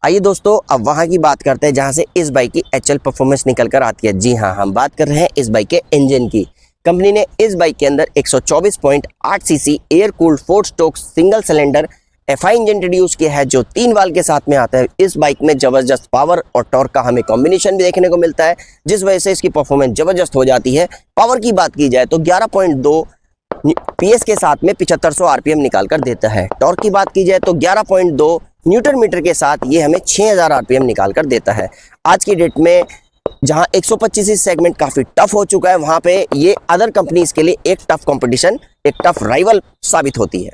आइए दोस्तों, अब वहां की बात करते हैं जहां से इस बाइक की एक्चुअल परफॉर्मेंस निकल कर आती है। जी हाँ, हम बात कर रहे हैं इस बाइक के इंजन की। कंपनी ने इस बाइक के अंदर 124.8 CC air cooled 4 stroke single cylinder FI engine introduce किया है, जो 3 वाल्व के साथ में आता है। इस बाइक में जबरदस्त पावर और टॉर्क का हमें कॉम्बिनेशन भी देखने को मिलता है, जिस वजह से इसकी परफॉर्मेंस जबरदस्त हो जाती है। पावर की बात की जाए तो 11.2 पीएस के साथ में 7500 आरपीएम निकाल कर देता है। टॉर्क की बात की जाए तो 11.2 न्यूटन मीटर के साथ ये हमें 6000 आरपीएम निकाल कर देता है। आज की डेट में जहां 125 सेगमेंट काफी टफ हो चुका है, वहां पे ये अदर कंपनीज के लिए एक टफ कंपटीशन, एक टफ राइवल साबित होती है।